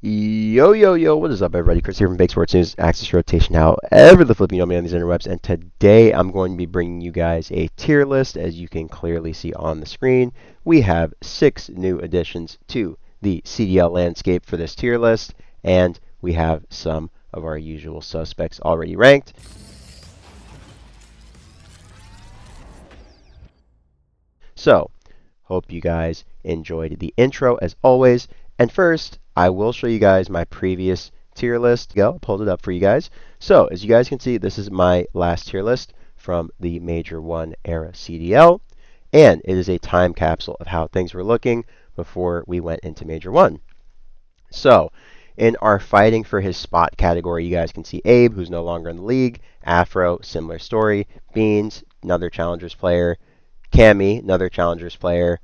Yo, yo, yo, what is up, everybody? Chris here from Esports News, Axis Rotation, however the flip you know me on these interwebs, and today I'm going to be bringing you guys a tier list, as you can clearly see on the screen. We have 6 new additions to the CDL landscape for this tier list, and we have some of our usual suspects already ranked. So, hope you guys enjoyed the intro as always. And first, I will show you guys my previous tier list. Go, pulled it up for you guys. So, as you guys can see, this is my last tier list from the Major 1 era CDL. And it is a time capsule of how things were looking before we went into Major 1. So, in our fighting for his spot category, you guys can see Abe, who's no longer in the league. Afro, similar story. Beans, another Challengers player. Cammy, another Challengers player.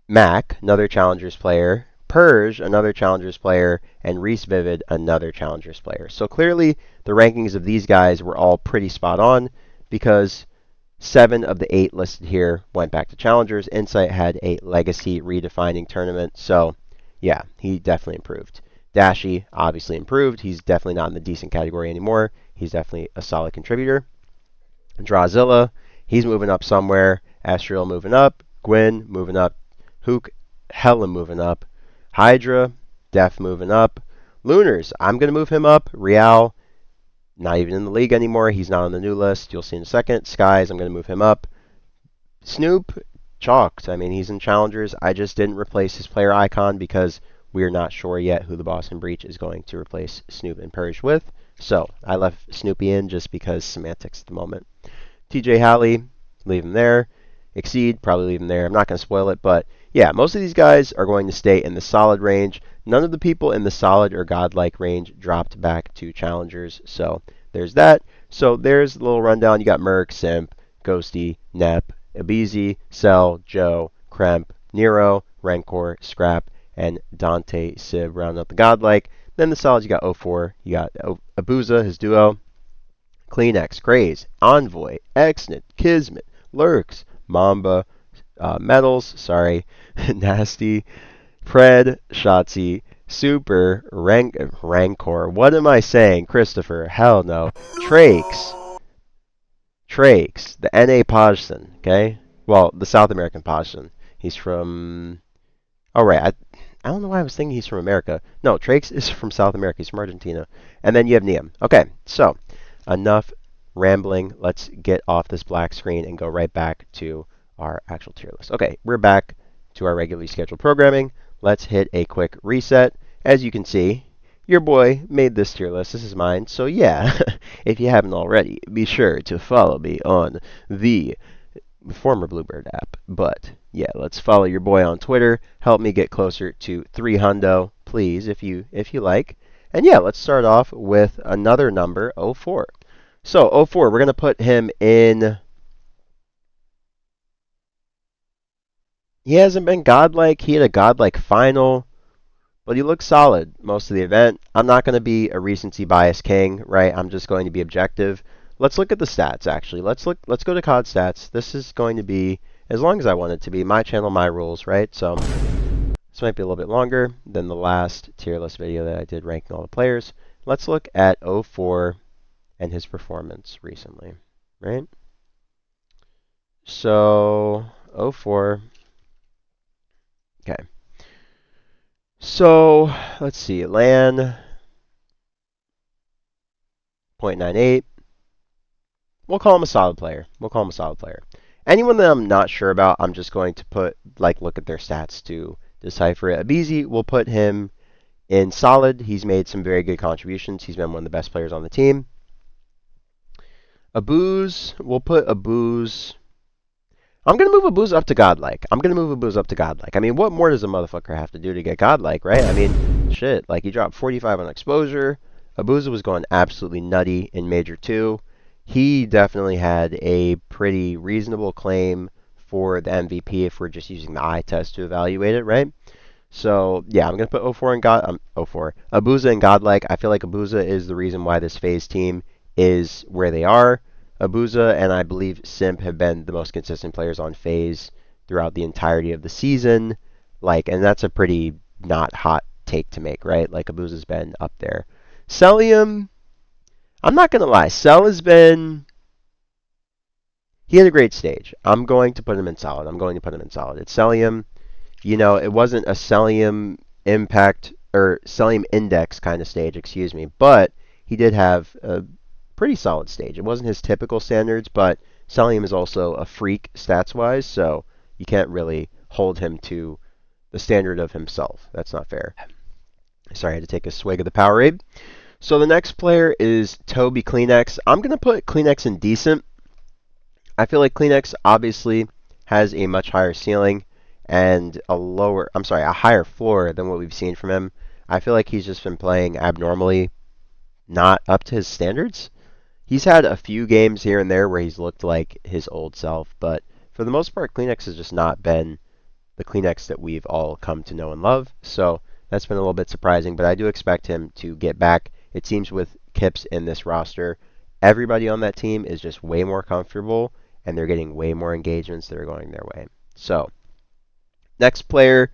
Mac, another Challengers player. Purge, another Challengers player. And Reese Vivid, another Challengers player. So clearly, the rankings of these guys were all pretty spot on because 7 of the 8 listed here went back to Challengers. Insight had a legacy redefining tournament. So, yeah, he definitely improved. Dashy obviously improved. He's definitely not in the decent category anymore. He's definitely a solid contributor. Drawzilla, he's moving up somewhere. Astral moving up. Gwyn moving up. Hook, hella moving up. Hydra, Def moving up. Lunars, I'm going to move him up. Real, not even in the league anymore. He's not on the new list. You'll see in a second. Skies, I'm going to move him up. Snoop, chalked. I mean, he's in Challengers. I just didn't replace his player icon because we're not sure yet who the Boston Breach is going to replace Snoop and Purge with. So I left Snoopy in just because semantics at the moment. TJ Halley, leave him there. Exceed, probably leave him there. I'm not going to spoil it, but yeah, most of these guys are going to stay in the solid range. None of the people in the solid or godlike range dropped back to Challengers, so there's that. So there's the little rundown. You got Merc, Simp, Ghosty, Nep, Abizi, Cell, Joe, Kremp, Nero, Rancor, Scrap, and Dante Sib rounding up the godlike. Then the solids, you got 04, you got Abuza, his duo, Kleenex, Craze, Envoy, Exnit, Kismet, Lurks, Mamba, Metals, sorry, Nasty, Pred, Shotzi, Super, Rancor. What am I saying? Christopher, hell no. Trakes, the NA Podson, okay? Well, the South American Podson. He's from... Oh, right. I don't know why I was thinking he's from America. No, Trakes is from South America. He's from Argentina. And then you have Neum. Okay, so enough rambling. Let's get off this black screen and go right back to our actual tier list. Okay, we're back to our regularly scheduled programming. Let's hit a quick reset. As you can see, your boy made this tier list. This is mine. So yeah, if you haven't already, be sure to follow me on the former Bluebird app. But yeah, let's follow your boy on Twitter. Help me get closer to 300, please, if you like. And yeah, let's start off with another number, 04. So 04, we're going to put him in... He hasn't been godlike. He had a godlike final, but he looked solid most of the event. I'm not going to be a recency bias king, right? I'm just going to be objective. Let's look at the stats, actually. Let's go to COD stats. This is going to be, as long as I want it to be, my channel, my rules, right? So this might be a little bit longer than the last tier list video that I did ranking all the players. Let's look at 04 and his performance recently, right? So 04. Okay. So let's see. LAN 0.98. We'll call him a solid player. Anyone that I'm not sure about, I'm just going to look at their stats to decipher it. Abizi, we'll put him in solid. He's made some very good contributions. He's been one of the best players on the team. Abuz, we'll put Abuz. I'm going to move Abuz up to godlike. I mean, what more does a motherfucker have to do to get godlike, right? I mean, shit. Like, he dropped 45 on exposure. Abuza was going absolutely nutty in Major 2. He definitely had a pretty reasonable claim for the MVP if we're just using the eye test to evaluate it, right? So, yeah, I'm going to put 04 in Abuza in godlike. I feel like Abuza is the reason why this Faze team is where they are. Abuza and I believe Simp have been the most consistent players on Faze throughout the entirety of the season. And that's a pretty not hot take to make, right? Like Abuza's been up there. Celium, I'm not going to lie. Cell has been... He had a great stage. I'm going to put him in solid. It's Celium. You know, it wasn't a Celium impact or Celium index kind of stage, excuse me, but he did have a pretty solid stage. It wasn't his typical standards, but Celium is also a freak stats-wise, so you can't really hold him to the standard of himself. That's not fair. Sorry, I had to take a swig of the Powerade. So the next player is Toby Kleenex. I'm going to put Kleenex in decent. I feel like Kleenex obviously has a much higher ceiling and a higher floor than what we've seen from him. I feel like he's just been playing abnormally, not up to his standards. He's had a few games here and there where he's looked like his old self, but for the most part, Kleenex has just not been the Kleenex that we've all come to know and love. So that's been a little bit surprising, but I do expect him to get back. It seems with Kips in this roster, everybody on that team is just way more comfortable, and they're getting way more engagements that are going their way. So, next player,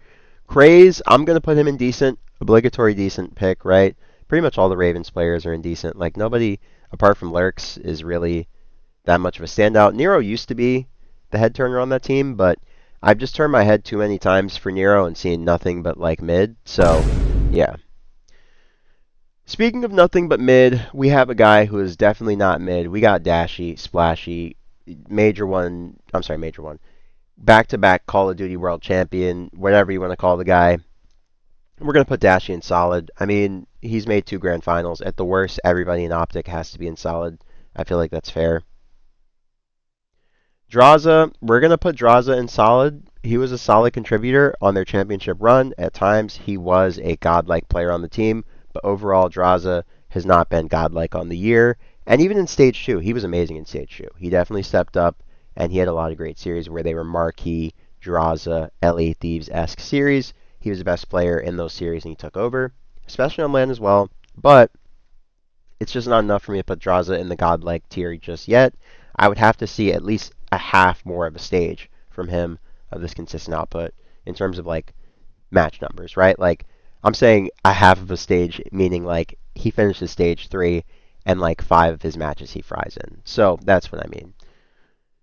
Craze. I'm going to put him in decent, obligatory decent pick, right? Pretty much all the Ravens players are in decent. Like, nobody, apart from Lurks, is really that much of a standout. Nero used to be the head turner on that team, but I've just turned my head too many times for Nero and seen nothing but, like, mid. So, yeah. Speaking of nothing but mid, we have a guy who is definitely not mid. We got Dashy, Splashy, Major one, back-to-back Call of Duty World Champion, whatever you want to call the guy. We're going to put Dashy in solid. I mean, he's made 2 grand finals. At the worst, everybody in Optic has to be in solid. I feel like that's fair. Draza, we're going to put Draza in solid. He was a solid contributor on their championship run. At times, he was a godlike player on the team, but overall, Draza has not been godlike on the year. And even in Stage 2, he was amazing in Stage 2. He definitely stepped up, and he had a lot of great series where they were marquee, Draza, LA Thieves-esque series. He was the best player in those series, and he took over, especially on land as well. But it's just not enough for me to put Draza in the godlike tier just yet. I would have to see at least a half more of a stage from him of this consistent output in terms of, like, match numbers, right? Like, I'm saying a half of a stage, meaning, like, he finishes Stage 3, and, like, 5 of his matches he fries in. So that's what I mean.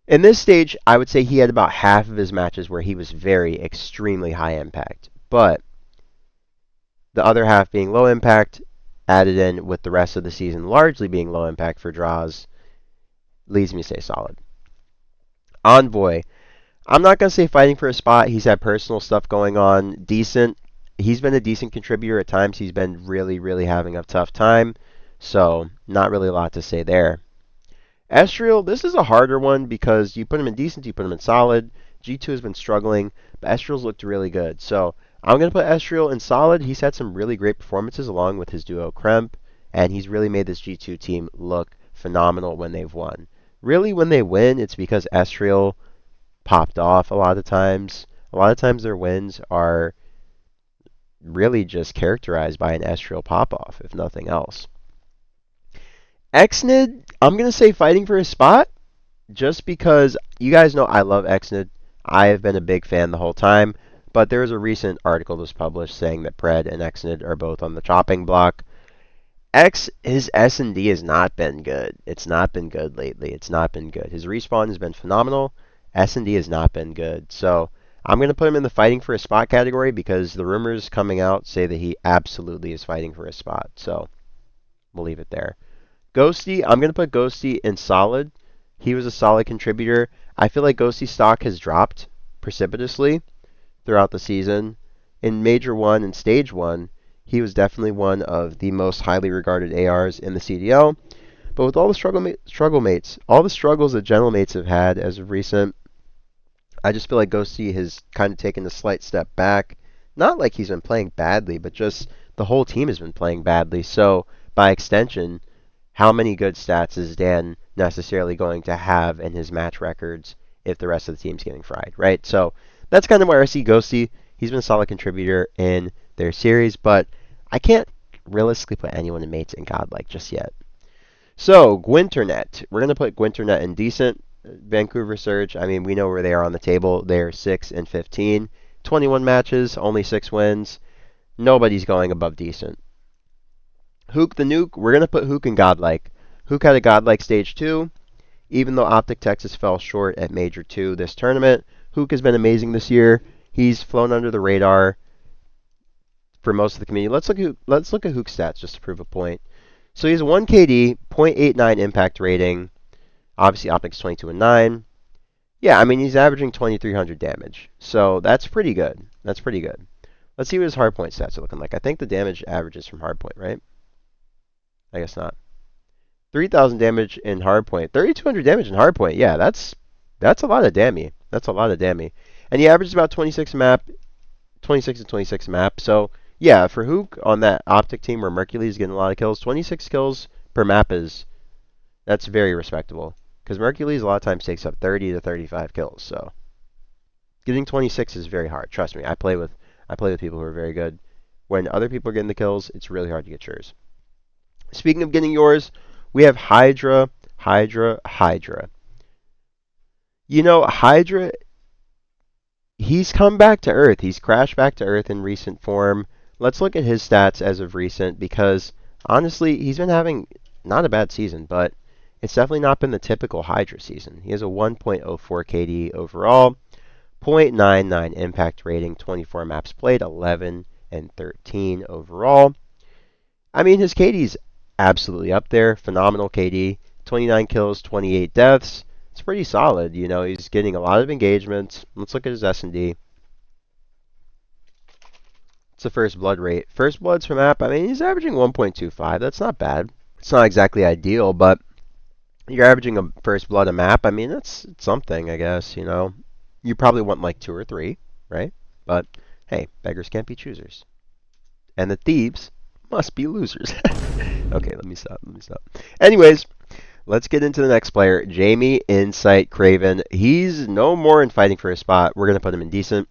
In this stage, I would say he had about half of his matches where he was very extremely high impact. But the other half being low impact, added in with the rest of the season largely being low impact for draws, leads me to say solid. Envoy. I'm not going to say fighting for a spot. He's had personal stuff going on. Decent. He's been a decent contributor. At times he's been really, really having a tough time. So, not really a lot to say there. Estriel, this is a harder one because you put him in decent, you put him in solid. G2 has been struggling, but Estriel's looked really good. So, I'm going to put Estriel in solid. He's had some really great performances along with his duo Kremp, and he's really made this G2 team look phenomenal when they've won. Really, when they win, it's because Estriel popped off a lot of times. A lot of times their wins are really just characterized by an Estriel pop-off, if nothing else. Xnid, I'm going to say fighting for his spot, just because you guys know I love Xnid. I have been a big fan the whole time, but there was a recent article that was published saying that Pred and Xnid are both on the chopping block. His S&D has not been good. It's not been good lately. It's not been good. His respawn has been phenomenal. S&D has not been good. So I'm going to put him in the fighting for a spot category because the rumors coming out say that he absolutely is fighting for a spot. So we'll leave it there. Ghosty, I'm going to put Ghosty in solid. He was a solid contributor. I feel like Ghosty's stock has dropped precipitously throughout the season. In Major 1 and Stage 1, he was definitely one of the most highly regarded ARs in the CDL. But with all the all the struggles that General Mates have had as of recent, I just feel like Ghosty has kind of taken a slight step back. Not like he's been playing badly, but just the whole team has been playing badly. So, by extension, how many good stats is Dan necessarily going to have in his match records if the rest of the team's getting fried, right? So that's kind of where I see Ghosty. He's been a solid contributor in their series, but I can't realistically put anyone in Mates and Godlike just yet. So, Gwinternet. We're going to put Gwinternet in decent. Vancouver Surge, I mean, we know where they are on the table. They're 6 and 15. 21 matches, only 6 wins. Nobody's going above decent. Hook the Nuke, we're going to put Hook in Godlike. Hook had a Godlike Stage 2. Even though Optic Texas fell short at Major 2 this tournament, Hook has been amazing this year. He's flown under the radar for most of the community. Let's look at Hook's stats just to prove a point. So he has 1 KD, 0.89 impact rating. Obviously, Optic's 22 and 9. Yeah, I mean, he's averaging 2,300 damage. So that's pretty good. That's pretty good. Let's see what his hardpoint stats are looking like. I think the damage averages from hardpoint, right? I guess not. 3,000 damage in hardpoint. 3,200 damage in hardpoint. Yeah, that's a lot of damage. That's a lot of damage. And he averages about 26 map, 26 and 26 map. So yeah, for Hook on that Optic team where Mercury is getting a lot of kills, 26 kills per map that's very respectable. Because Mercury a lot of times takes up 30 to 35 kills. So getting 26 is very hard. Trust me, I play with people who are very good. When other people are getting the kills, it's really hard to get yours. Speaking of getting yours, we have Hydra. You know, Hydra, he's come back to Earth. He's crashed back to Earth in recent form. Let's look at his stats as of recent because, honestly, he's been having not a bad season, but it's definitely not been the typical Hydra season. He has a 1.04 KD overall, 0.99 impact rating, 24 maps played, 11 and 13 overall. I mean, his KD's absolutely up there. Phenomenal KD. 29 kills, 28 deaths. It's pretty solid. You know, he's getting a lot of engagements. Let's look at his S&D. It's the first blood rate. First bloods per map, I mean, he's averaging 1.25. That's not bad. It's not exactly ideal, but you're averaging a first blood a map. I mean, that's something, I guess, you know. You probably want like 2 or 3, right? But, hey, beggars can't be choosers. And the Thieves must be losers. Okay, let me stop. Anyways, let's get into the next player, Jamie Insight Craven. He's no more in fighting for a spot. We're going to put him in decent.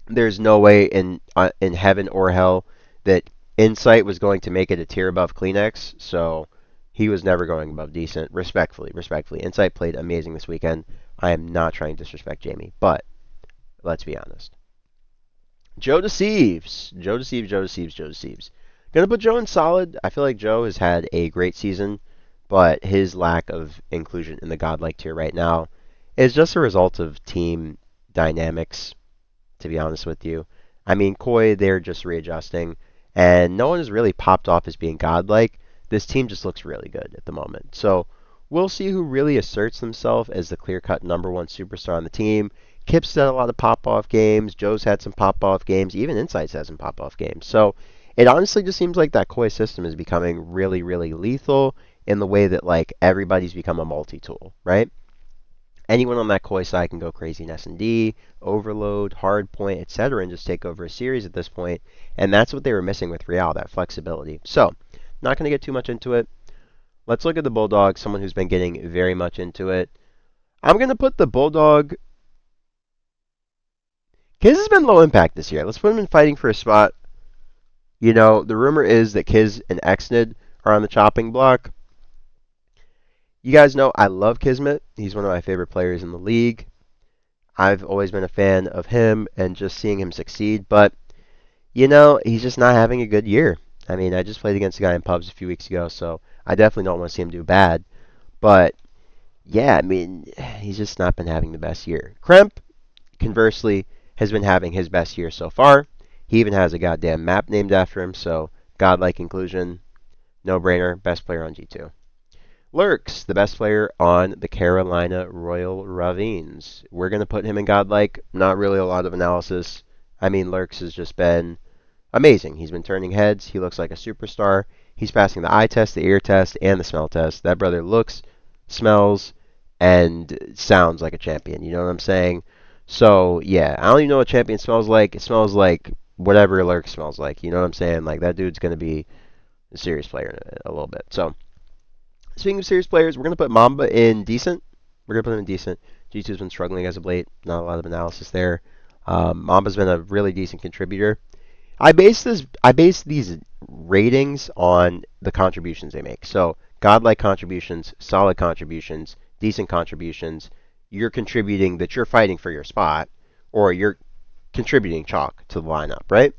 There's no way in heaven or hell that Insight was going to make it a tier above Kleenex, so he was never going above decent. Respectfully. Insight played amazing this weekend. I am not trying to disrespect Jamie, but let's be honest. Joe Deceives. Gonna put Joe in solid. I feel like Joe has had a great season, but his lack of inclusion in the godlike tier right now is just a result of team dynamics, to be honest with you. I mean, Koi, they're just readjusting, and no one has really popped off as being godlike. This team just looks really good at the moment. So we'll see who really asserts themselves as the clear-cut number one superstar on the team. Kip's had a lot of pop-off games. Joe's had some pop-off games. Even Insight's had some pop-off games. So it honestly just seems like that Koi system is becoming really, really lethal in the way that, like, everybody's become a multi-tool, right? Anyone on that Koi side can go crazy in S&D, overload, hardpoint, etc., and just take over a series at this point. And that's what they were missing with Real, that flexibility. So, not going to get too much into it. Let's look at the Bulldog, someone who's been getting very much into it. I'm going to put the Bulldog... Kiz has been low impact this year. Let's put him in fighting for a spot. You know, the rumor is that Kiz and Xnid are on the chopping block. You guys know I love Kismet. He's one of my favorite players in the league. I've always been a fan of him and just seeing him succeed. But, you know, he's just not having a good year. I mean, I just played against a guy in pubs a few weeks ago, so I definitely don't want to see him do bad. But, yeah, I mean, he's just not been having the best year. Kremp, conversely, has been having his best year so far. He even has a goddamn map named after him, so godlike inclusion, no-brainer, best player on G2. Lurks, the best player on the Carolina Royal Ravines. We're going to put him in godlike, not really a lot of analysis. I mean, Lurks has just been amazing. He's been turning heads. He looks like a superstar. He's passing the eye test, the ear test, and the smell test. That brother looks, smells, and sounds like a champion. You know what I'm saying? So, yeah, I don't even know what champion smells like. It smells like whatever Lurk smells like. You know what I'm saying? Like, that dude's going to be a serious player in a little bit. So, speaking of serious players, we're going to put Mamba in decent. We're going to put him in decent. G2's been struggling as of late. Not a lot of analysis there. Mamba's been a really decent contributor. I base these ratings on the contributions they make. So, godlike contributions, solid contributions, decent contributions. You're contributing that you're fighting for your spot, or you're contributing chalk to the lineup, right?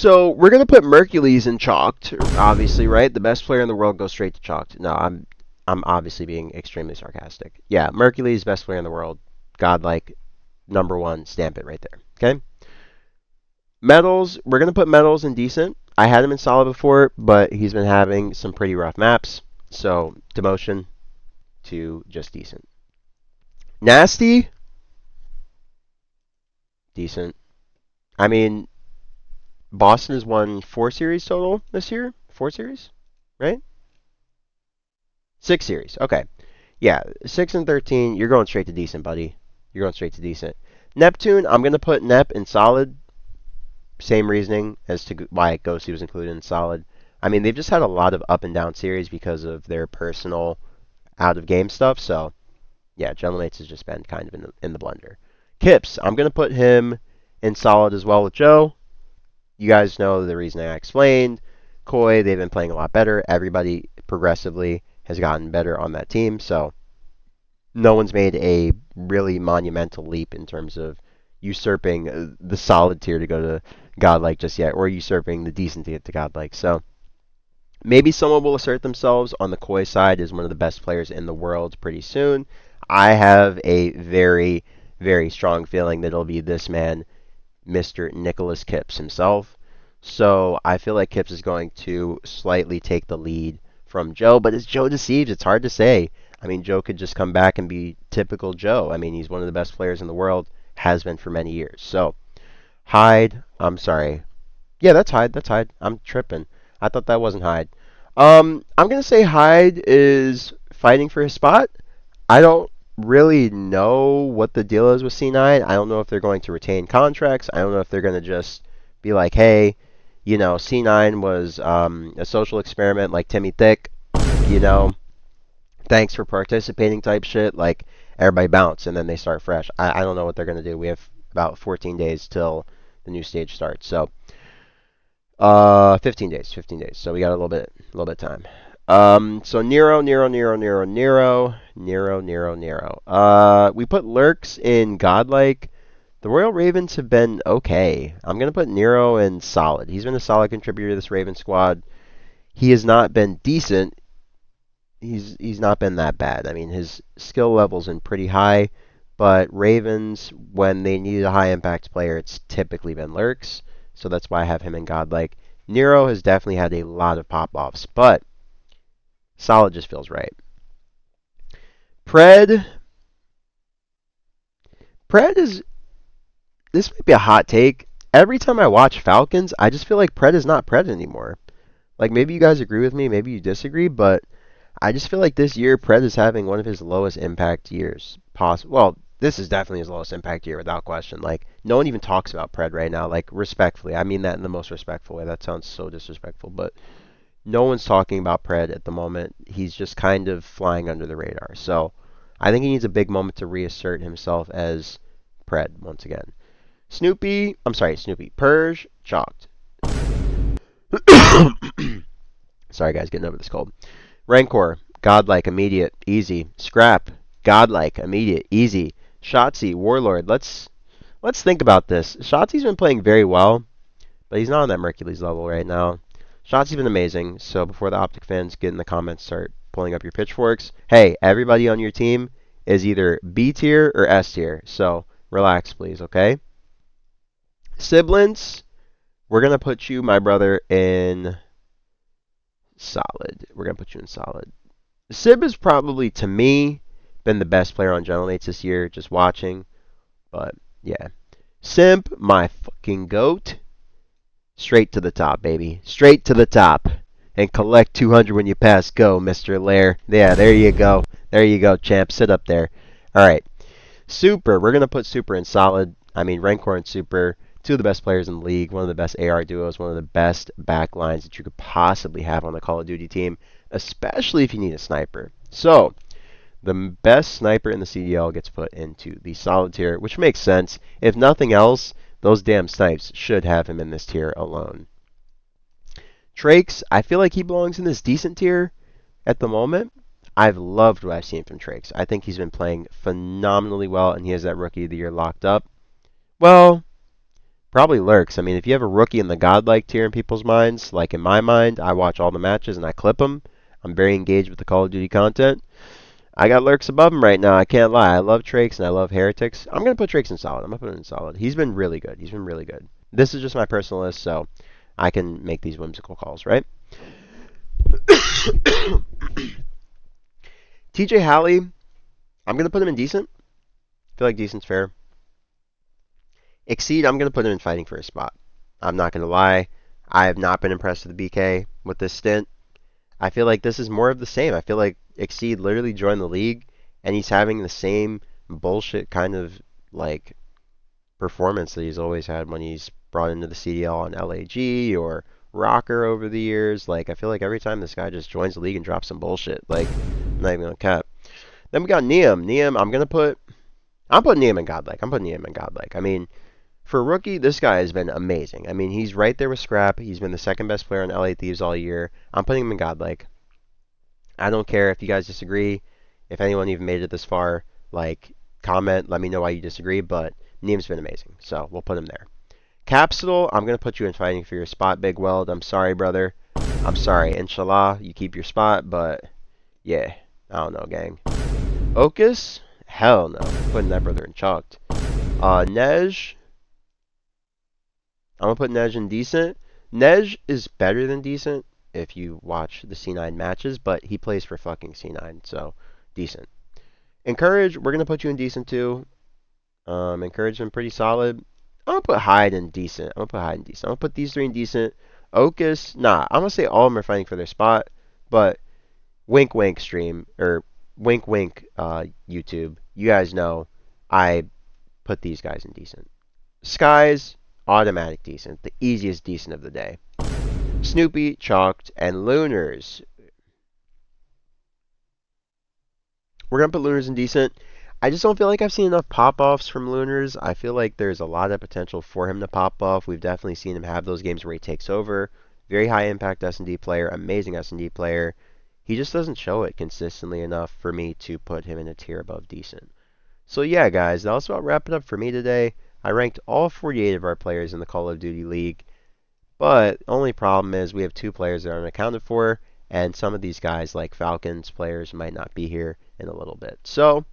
So we're gonna put Mercules in chalked, obviously, right? The best player in the world goes straight to chalked. No, I'm obviously being extremely sarcastic. Yeah, Mercules, best player in the world, godlike, number one, stamp it right there. Okay. Metals, we're gonna put Metals in decent. I had him in solid before, but he's been having some pretty rough maps, so demotion to just decent. Nasty, decent. I mean, Boston has won 4 series total this year. 4 series, right? 6 series. Okay. Yeah, 6 and 13. You're going straight to decent, buddy. You're going straight to decent. Neptune, I'm gonna put Nep in solid. Same reasoning as to why Ghosty was included in solid. I mean, they've just had a lot of up and down series because of their personal out of game stuff. So, yeah, General Mates has just been kind of in the blender. Kips, I'm gonna put him in solid as well with Joe. You guys know the reason I explained. Koi, they've been playing a lot better. Everybody progressively has gotten better on that team. So no one's made a really monumental leap in terms of usurping the solid tier to go to godlike just yet, or usurping the decent tier to godlike. So maybe someone will assert themselves on the Koi side as one of the best players in the world pretty soon. I have a very, very strong feeling that it'll be this man, Mr. Nicholas Kipps himself. So I feel like Kipps is going to slightly take the lead from Joe, but is Joe deceived? It's hard to say. I mean, Joe could just come back and be typical Joe. I mean, he's one of the best players in the world, has been for many years. So Hyde, I'm sorry. Yeah, that's Hyde. That's Hyde. I'm tripping. I thought that wasn't Hyde. I'm gonna say Hyde is fighting for his spot. I don't really know what the deal is with C9. I don't know if they're going to retain contracts. I don't know if they're going to just be like, hey, C9 was a social experiment like Timmy Thick, you know, thanks for participating type shit. Like, everybody bounce and then they start fresh. I don't know what they're going to do. We have about 14 days till the new stage starts. So, 15 days, 15 days. So we got a little bit of time. So Nero. We put Lurks in Godlike. The Royal Ravens have been okay. I'm gonna put Nero in solid. He's been a solid contributor to this Raven squad. He has not been decent. He's not been that bad. I mean, his skill level's been pretty high, but Ravens, when they need a high impact player, it's typically been Lurks. So that's why I have him in Godlike. Nero has definitely had a lot of pop-offs, but solid just feels right. Pred is, this might be a hot take. Every time I watch Falcons, I just feel like Pred is not Pred anymore. Like, maybe you guys agree with me, maybe you disagree, but I just feel like this year Pred is having one of his lowest impact years possible. Well, this is definitely his lowest impact year without question. Like, no one even talks about Pred right now. Like, respectfully, I mean that in the most respectful way. That sounds so disrespectful, but no one's talking about Pred at the moment. He's just kind of flying under the radar. So I think he needs a big moment to reassert himself as Pred once again. Snoopy, Purge, chalked. Sorry guys, getting over this cold. Rancor, godlike, immediate, easy. Scrap, godlike, immediate, easy. Shotzi, Warlord. Let's think about this. Shotzi's been playing very well, but he's not on that Mercules level right now. Shotzi's been amazing, so before the Optic fans get in the comments, start pulling up your pitchforks. Hey, everybody on your team is either B tier or S tier, so relax, please, okay? Siblings, we're going to put you, my brother, in solid. We're going to put you in solid. Sib has probably, to me, been the best player on General Mates this year, just watching. But, yeah. Simp, my fucking goat. Straight to the top, baby. Straight to the top. And collect 200 when you pass go, Mr. Lair. Yeah, there you go. There you go, champ. Sit up there. All right. Super. We're going to put Super in solid. I mean, Rancor and Super, two of the best players in the league, one of the best AR duos, one of the best back lines that you could possibly have on the Call of Duty team, especially if you need a sniper. So, the best sniper in the CDL gets put into the solid tier, which makes sense. If nothing else, those damn snipes should have him in this tier alone. Trakes, I feel like he belongs in this decent tier at the moment. I've loved what I've seen from Trakes. I think he's been playing phenomenally well, and he has that Rookie of the Year locked up. Well, Probably lurks. I mean, if you have a rookie in the godlike tier in people's minds, like in my mind, I watch all the matches and I clip them. I'm very engaged with the Call of Duty content. I got lurks above him right now. I can't lie. I love Trakes and I love Heretics. I'm gonna put Trakes in solid. I'm gonna put him in solid. He's been really good. He's been really good. This is just my personal list, so I can make these whimsical calls, right? TJ Halley, I'm gonna put him in decent. I feel like decent's fair. Exceed, I'm gonna put him in fighting for a spot. I'm not gonna lie. I have not been impressed with the BK with this stint. I feel like this is more of the same. I feel like Exceed literally joined the league and he's having the same bullshit kind of like performance that he's always had when he's brought into the CDL on LAG or Rocker over the years. Like I feel like every time this guy just joins the league and drops some bullshit. Like I'm not even gonna cap. Then we got Neum. Neum, I'm putting Neum in Godlike. I'm putting Neum in Godlike. I mean, for a rookie, this guy has been amazing. I mean, he's right there with Scrap. He's been the second best player on LA Thieves all year. I'm putting him in Godlike. I don't care if you guys disagree. If anyone even made it this far, like, comment, let me know why you disagree. But Neem's been amazing, so we'll put him there. Capsule, I'm going to put you in fighting for your spot, Big Weld. I'm sorry, brother. I'm sorry. Inshallah, you keep your spot, but yeah, I don't know, gang. Ocus, hell no. Putting that brother in chalked. Nej, I'm going to put Nej in decent. Nej is better than decent if you watch the C9 matches, but he plays for fucking C9, so decent. Encourage, we're going to put you in decent too. Encourage been pretty solid. I'm going to put Hyde in decent. I'm going to put these three in decent. Ocus, nah. I'm going to say all of them are fighting for their spot, but wink wink stream, or wink wink YouTube, you guys know I put these guys in decent. Skies, automatic decent. The easiest decent of the day. Snoopy, Chalked, and Lunars. We're going to put Lunars in decent. I just don't feel like I've seen enough pop-offs from Lunars. I feel like there's a lot of potential for him to pop off. We've definitely seen him have those games where he takes over. Very high impact S&D player, amazing S&D player. He just doesn't show it consistently enough for me to put him in a tier above decent. So yeah, guys, that's about wrap it up for me today. I ranked all 48 of our players in the Call of Duty League. But only problem is we have 2 players that aren't accounted for, and some of these guys, like Falcons players, might not be here in a little bit. So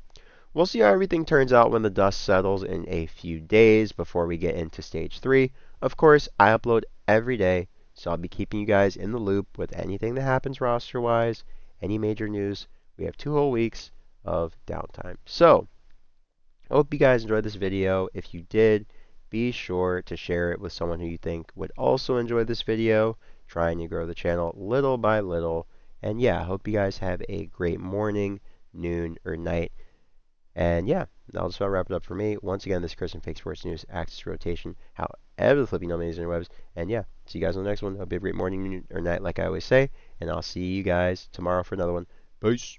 we'll see how everything turns out when the dust settles in a few days before we get into Stage 3. Of course, I upload every day, so I'll be keeping you guys in the loop with anything that happens roster-wise, any major news. We have 2 whole weeks of downtime. So, I hope you guys enjoyed this video. If you did, be sure to share it with someone who you think would also enjoy this video, trying to grow the channel little by little. And yeah, I hope you guys have a great morning, noon, or night. And yeah, that'll just about wrap it up for me. Once again, this is Chris from Fake Sports News, Axis Rotation, however the flipping know me is interwebs. And yeah, see you guys on the next one. Hope you have a great morning, noon, or night, like I always say. And I'll see you guys tomorrow for another one. Peace.